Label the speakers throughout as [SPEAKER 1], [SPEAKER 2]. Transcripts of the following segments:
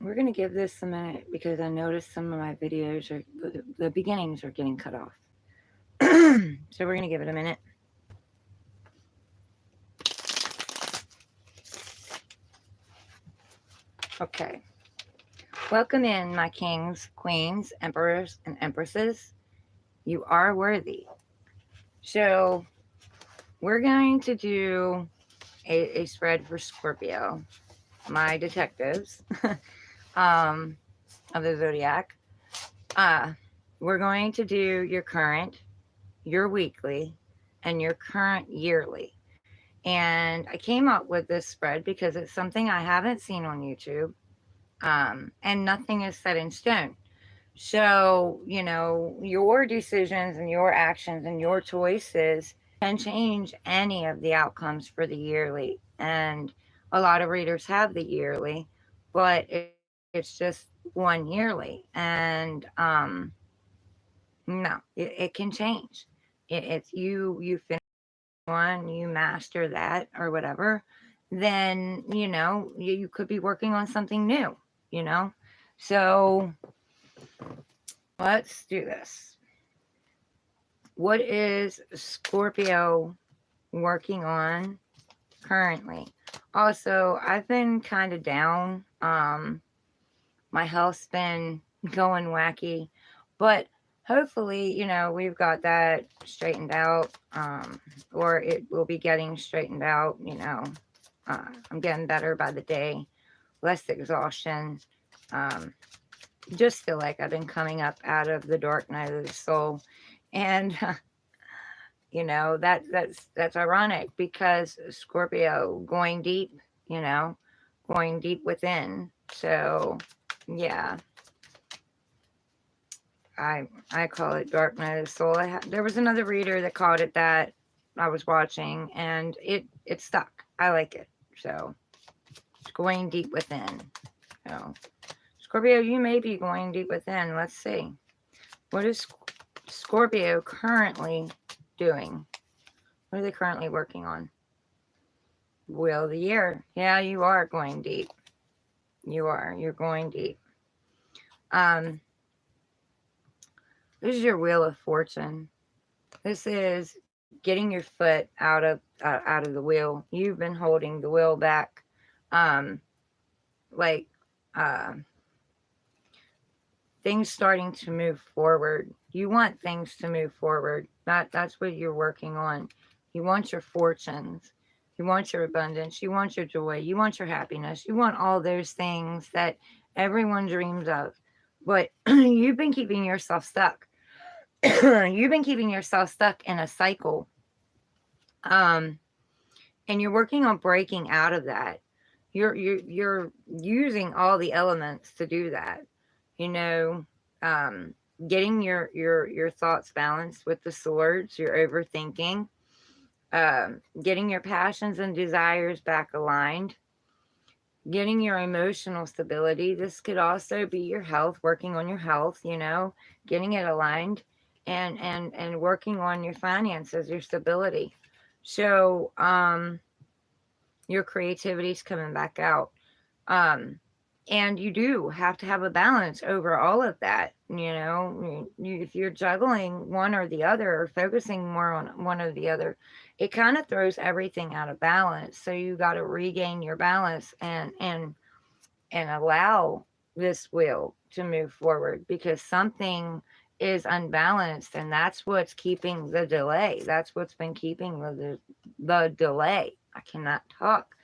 [SPEAKER 1] we're going to give this a minute because I noticed some of my videos are, the beginnings are getting cut off. So we're going to give it a minute. Okay. Welcome in, my kings, queens, emperors, and empresses. You are worthy. So we're going to do a spread for Scorpio, my detectives of the zodiac. Uh, we're going to do your current, your weekly, and your current yearly. And I came up with this spread because it's something I haven't seen on YouTube, and nothing is set in stone. So, your decisions and your actions and your choices can change any of the outcomes for the yearly. And a lot of readers have the yearly, but it's just one yearly. And no, it can change. If you finish one, you master that or whatever, then, you could be working on something new, you know? So let's do this. What is Scorpio working on currently? Also, I've been kind of down. My health's been going wacky, but hopefully, we've got that straightened out, or it will be getting straightened out. I'm getting better by the day, less exhaustion. Um, just feel like I've been coming up out of the dark night of the soul, and that's ironic because Scorpio going deep, going deep within. So yeah, I call it dark night of the soul. There was another reader that called it that I was watching, and it stuck. I like it. So it's going deep within. So Scorpio, you may be going deep within. Let's see. What is Scorpio currently doing? What are they currently working on? Wheel of the year. Yeah, you are going deep. You are. You're going deep. This is your wheel of fortune. This is getting your foot out of the wheel. You've been holding the wheel back, like things starting to move forward. You want things to move forward. That's what you're working on. You want your fortunes. You want your abundance. You want your joy. You want your happiness. You want all those things that everyone dreams of. But you've been keeping yourself stuck. You've been keeping yourself stuck in a cycle. And you're working on breaking out of that. You're using all the elements to do that. You know, getting your thoughts balanced with the swords, your overthinking, getting your passions and desires back aligned, getting your emotional stability. This could also be your health, working on your health, getting it aligned, and working on your finances, your stability. So your creativity is coming back out. And you do have to have a balance over all of that. If you're juggling one or the other, or focusing more on one or the other, it kind of throws everything out of balance. So you got to regain your balance and allow this wheel to move forward, because something is unbalanced, and that's what's keeping the delay. That's what's been keeping the delay. I cannot talk.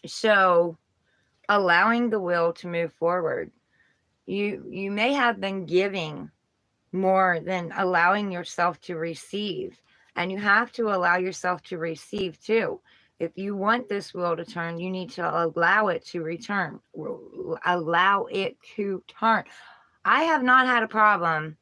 [SPEAKER 1] So allowing the will to move forward. You may have been giving more than allowing yourself to receive, and you have to allow yourself to receive too. If you want this wheel to turn, you need to allow it to return. Allow it to turn. I have not had a problem.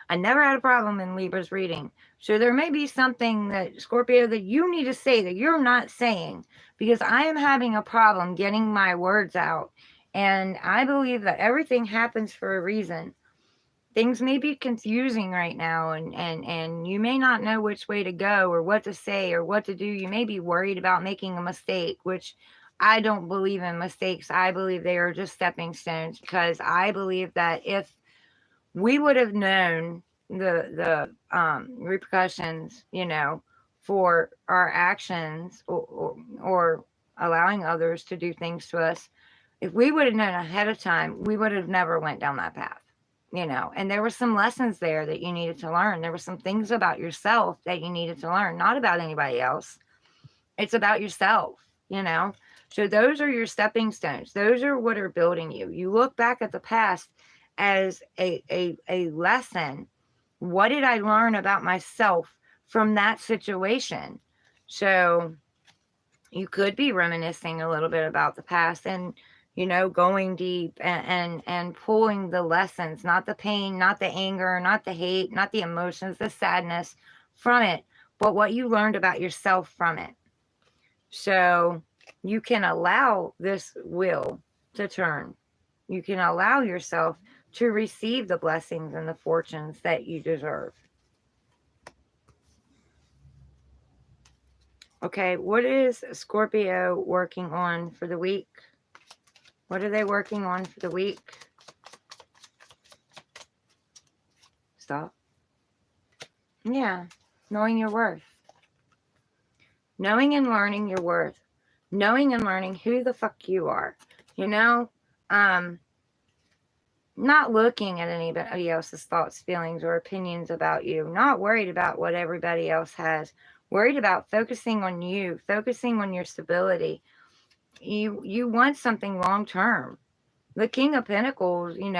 [SPEAKER 1] I never had a problem in Libra's reading. So there may be something that, Scorpio, that you need to say that you're not saying, because I am having a problem getting my words out. And I believe that everything happens for a reason. Things may be confusing right now, and you may not know which way to go or what to say or what to do. You may be worried about making a mistake, which I don't believe in mistakes. I believe they are just stepping stones, because I believe that if we would have known the repercussions, for our actions, or allowing others to do things to us, if we would have known ahead of time, we would have never went down that path, and there were some lessons there that you needed to learn. There were some things about yourself that you needed to learn, not about anybody else. It's about yourself. So those are your stepping stones. Those are what are building you. You look back at the past as a lesson. What did I learn about myself from that situation? So you could be reminiscing a little bit about the past, and going deep, and pulling the lessons, not the pain, not the anger, not the hate, not the emotions, the sadness from it, but what you learned about yourself from it. So you can allow this wheel to turn. You can allow yourself to receive the blessings and the fortunes that you deserve. Okay, what is Scorpio working on for the week? What are they working on for the week? Stop. Yeah, knowing your worth. Knowing and learning your worth. Knowing and learning who the fuck you are. Not looking at anybody else's thoughts, feelings, or opinions about you. Not worried about what everybody else has. Worried about focusing on you, focusing on your stability. You want something long term. The King of Pentacles, he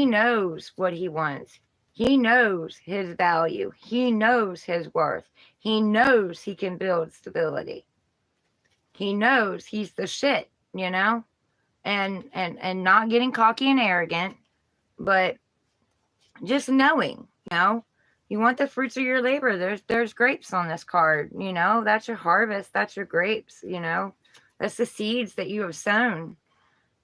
[SPEAKER 1] knows what he wants. He knows his value. He knows his worth. He knows he can build stability. He knows he's the shit, and not getting cocky and arrogant, but just knowing, you want the fruits of your labor. There's grapes on this card, that's your harvest. That's your grapes, that's the seeds that you have sown.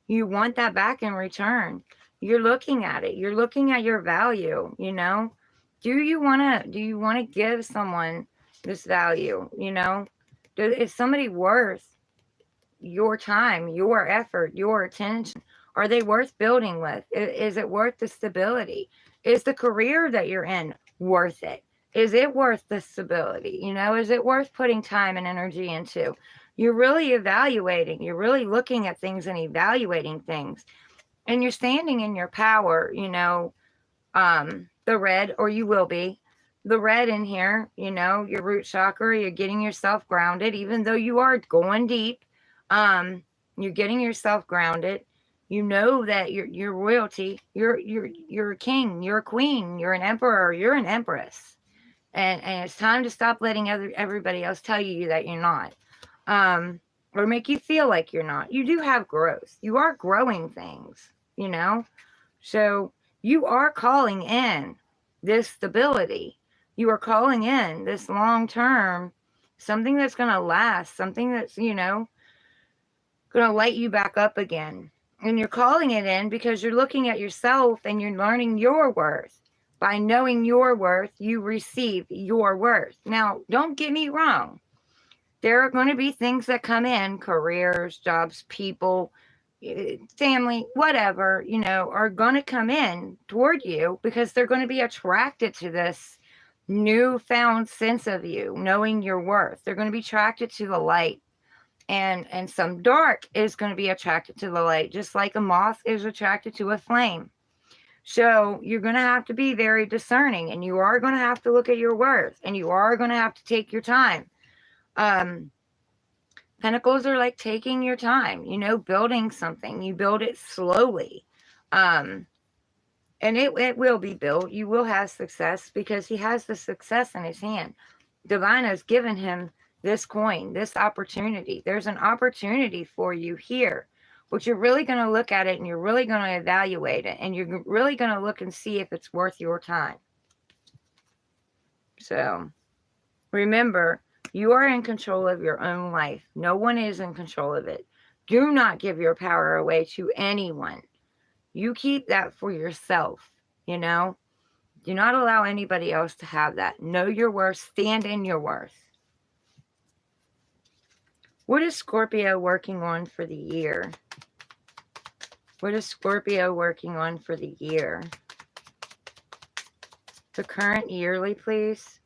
[SPEAKER 1] You want that back in return. You're looking at it. You're looking at your value, Do you want to give someone this value, Is somebody worth your time, your effort, your attention? Are they worth building with? Is it worth the stability? Is the career that you're in worth it? Is it worth the stability? Is it worth putting time and energy into? You're really evaluating. You're really looking at things and evaluating things. And you're standing in your power, the red, or you will be. The red in here, your root chakra, you're getting yourself grounded, even though you are going deep. You're getting yourself grounded. You know that you're royalty. You're a king. You're a queen. You're an emperor. You're an empress. And it's time to stop letting everybody else tell you that you're not, or make you feel like you're not. You do have growth. You are growing things. So you are calling in this stability. You are calling in this long term, something that's going to last, something that's going to light you back up again. And you're calling it in because you're looking at yourself and you're learning your worth. By knowing your worth, you receive your worth. Now, don't get me wrong. There are going to be things that come in, careers, jobs, people, family, whatever, are going to come in toward you because they're going to be attracted to this newfound sense of you, knowing your worth. They're going to be attracted to the light. And some dark is going to be attracted to the light, just like a moth is attracted to a flame. So you're going to have to be very discerning, and you are going to have to look at your worth, and you are going to have to take your time. Pentacles are like taking your time, building something. You build it slowly. And it will be built. You will have success because he has the success in his hand. Divine has given him this coin, this opportunity. There's an opportunity for you here, but you're really going to look at it and you're really going to evaluate it, and you're really going to look and see if it's worth your time. So remember, you are in control of your own life. No one is in control of it. Do not give your power away to anyone. You keep that for yourself, Do not allow anybody else to have that. Know your worth. Stand in your worth. What is Scorpio working on for the year? What is Scorpio working on for the year? The current yearly, please.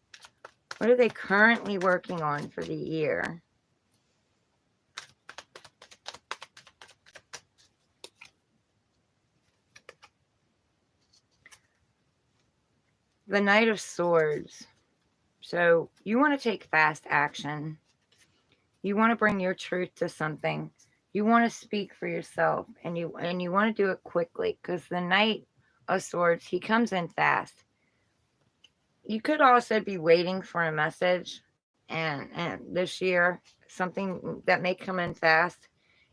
[SPEAKER 1] What are they currently working on for the year? The Knight of Swords. So you want to take fast action. You want to bring your truth to something. You want to speak for yourself, and you want to do it quickly, because the Knight of Swords, he comes in fast. You could also be waiting for a message, and this year, something that may come in fast.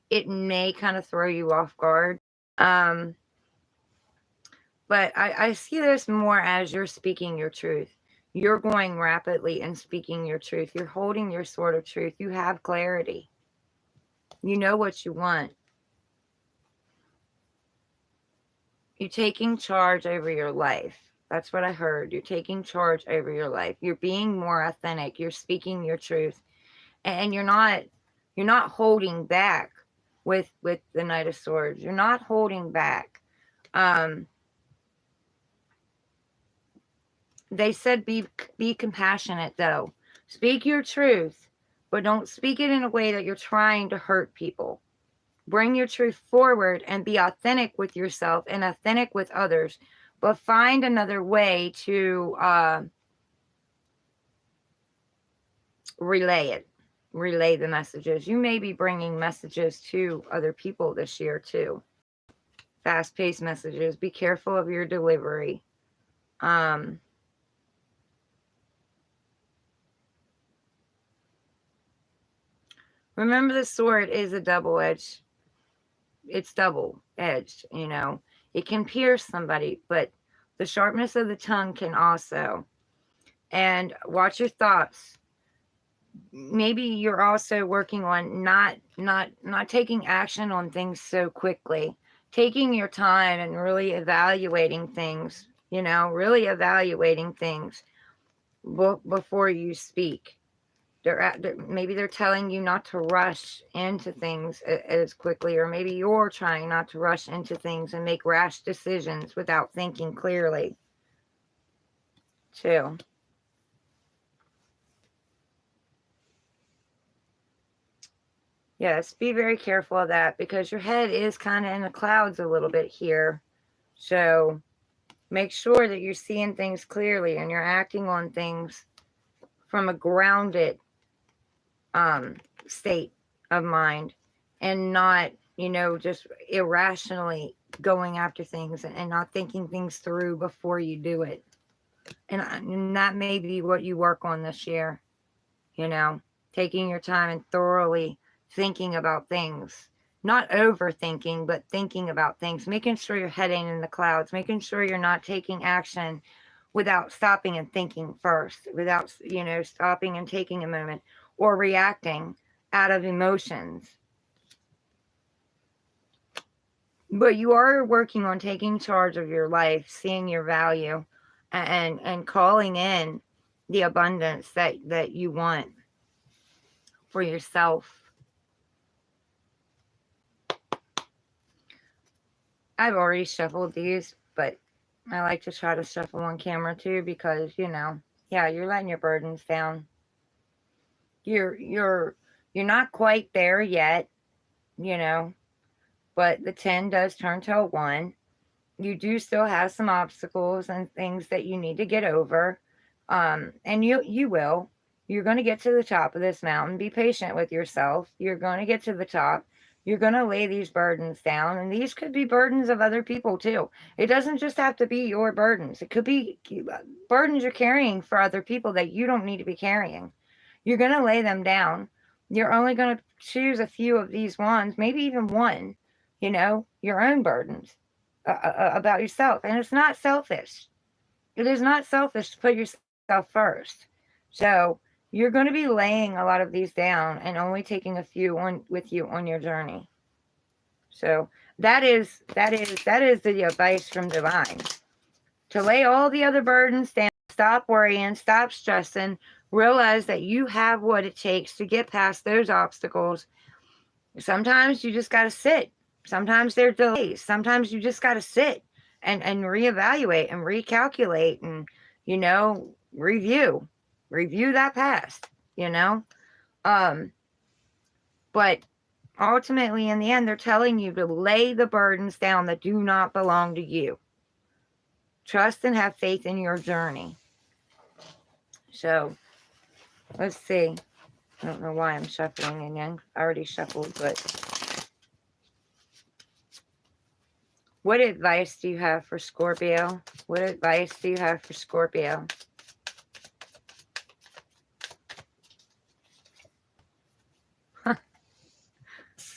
[SPEAKER 1] It may kind of throw you off guard. But I see this more as you're speaking your truth. You're going rapidly and speaking your truth. You're holding your sword of truth. You have clarity. You know what you want. You're taking charge over your life. That's what I heard. You're taking charge over your life. You're being more authentic. You're speaking your truth. And you're not holding back with the Knight of Swords. You're not holding back. They said be compassionate, though. Speak your truth, but don't speak it in a way that you're trying to hurt people. Bring your truth forward and be authentic with yourself and authentic with others, but find another way to relay the messages. You may be bringing messages to other people this year too. Fast-paced messages. Be careful of your delivery. Remember, the sword is a double-edged. It's double-edged, you know. It can pierce somebody, but the sharpness of the tongue can also. And watch your thoughts. Maybe you're also working on not taking action on things so quickly. Taking your time and really evaluating things, you know, really evaluating things before you speak. Maybe they're telling you not to rush into things as quickly, or maybe you're trying not to rush into things and make rash decisions without thinking clearly, too. Yes, be very careful of that, because your head is kind of in the clouds a little bit here. So make sure that you're seeing things clearly and you're acting on things from a grounded state of mind, and not, you know, just irrationally going after things and not thinking things through before you do it. And that may be what you work on this year, you know, taking your time and thoroughly thinking about things, not overthinking, but thinking about things, making sure your head ain't in the clouds, making sure you're not taking action without stopping and thinking first, without, you know, stopping and taking a moment, or reacting out of emotions. But you are working on taking charge of your life, seeing your value, and calling in the abundance that you want for yourself. I've already shuffled these, but I like to try to shuffle on camera too, because, you know, yeah, you're letting your burdens down. You're not quite there yet, you know, but the 10 does turn to a 1. You do still have some obstacles and things that you need to get over. And you will. You're going to get to the top of this mountain. Be patient with yourself. You're going to get to the top. You're going to lay these burdens down. And these could be burdens of other people too. It doesn't just have to be your burdens. It could be burdens you're carrying for other people that you don't need to be carrying. You're going to lay them down. You're only going to choose a few of these ones, maybe even one, you know, your own burdens about yourself. And it's not selfish. It is not selfish to put yourself first. So you're going to be laying a lot of these down and only taking a few with you on your journey. So that is the advice from Divine. To lay all the other burdens down, stop worrying, stop stressing, Realize that you have what it takes to get past those obstacles. Sometimes you just got to sit. Sometimes there are delays. Sometimes you just got to sit and reevaluate and recalculate and, review. Review that past, But ultimately, in the end, they're telling you to lay the burdens down that do not belong to you. Trust and have faith in your journey. So, let's see. I don't know why I'm shuffling again. I already shuffled, but what advice do you have for Scorpio? What advice do you have for Scorpio?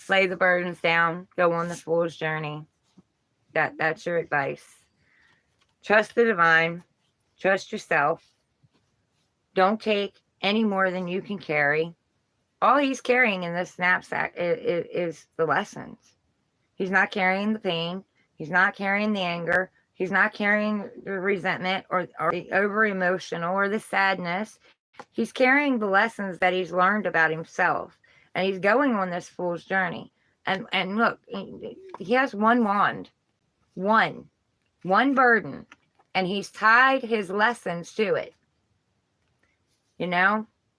[SPEAKER 1] Lay the burdens down. Go on the fool's journey. That's your advice. Trust the divine. Trust yourself. Don't take any more than you can carry. All he's carrying in this knapsack is the lessons. He's not carrying the pain. He's not carrying the anger. He's not carrying the resentment or the over emotional or the sadness. He's carrying the lessons that he's learned about himself. And he's going on this fool's journey. And look, he has one wand. One burden. And he's tied his lessons to it.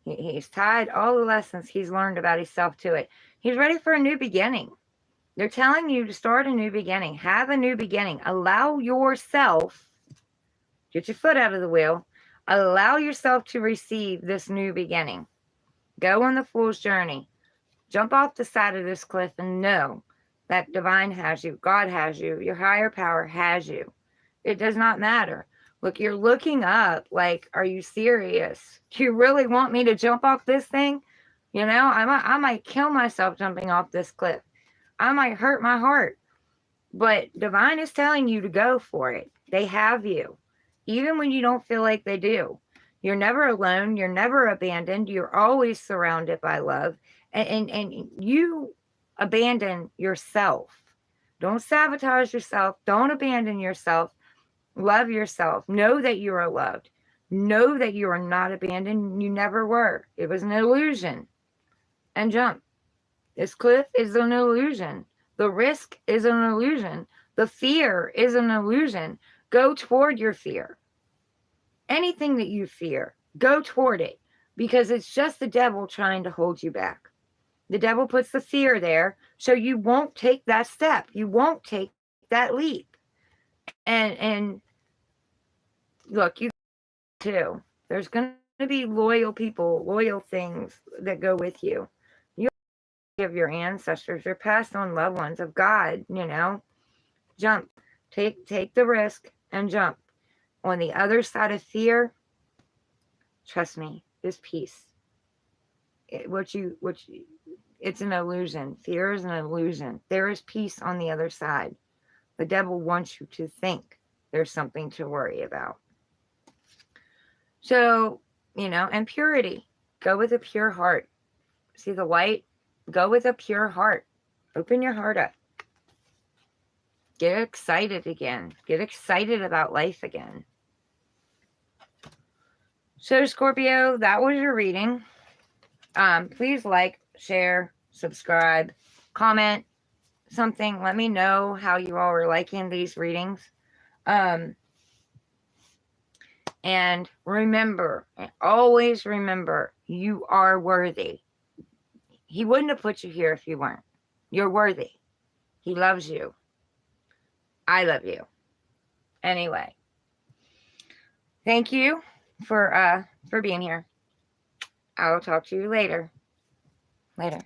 [SPEAKER 1] He's tied all the lessons he's learned about himself to it. He's ready for a new beginning. They're telling you to start a new beginning. Have a new beginning. Allow yourself, get your foot out of the wheel, allow yourself to receive this new beginning. Go on the fool's journey. Jump off the side of this cliff and know that divine has you. God has you. Your higher power has you. It does not matter. Look, you're looking up like, are you serious? Do you really want me to jump off this thing? I might kill myself jumping off this cliff. I might hurt my heart. But divine is telling you to go for it. They have you. Even when you don't feel like they do. You're never alone. You're never abandoned. You're always surrounded by love. And you abandon yourself. Don't sabotage yourself. Don't abandon yourself. Love yourself. Know that you are loved. Know that you are not abandoned. You never were. It was an illusion. And jump. This cliff is an illusion. The risk is an illusion. The fear is an illusion. Go toward your fear. Anything that you fear, go toward it. Because it's just the devil trying to hold you back. The devil puts the fear there so you won't take that step. You won't take that leap. And look, you too. There's going to be loyal people, loyal things that go with you. You have your ancestors, your past on loved ones of God, Jump. Take the risk and jump. On the other side of fear, trust me, is peace. It's an illusion. Fear is an illusion. There is peace on the other side. The devil wants you to think there's something to worry about. So, and purity. Go with a pure heart. See the light? Go with a pure heart. Open your heart up. Get excited again. Get excited about life again. So, Scorpio, that was your reading. Please like, share, subscribe, comment something. Let me know how you all are liking these readings. And remember, always remember, you are worthy. He wouldn't have put you here if you weren't. You're worthy. He loves you. I love you. Anyway, thank you for being here. I'll talk to you later. Later.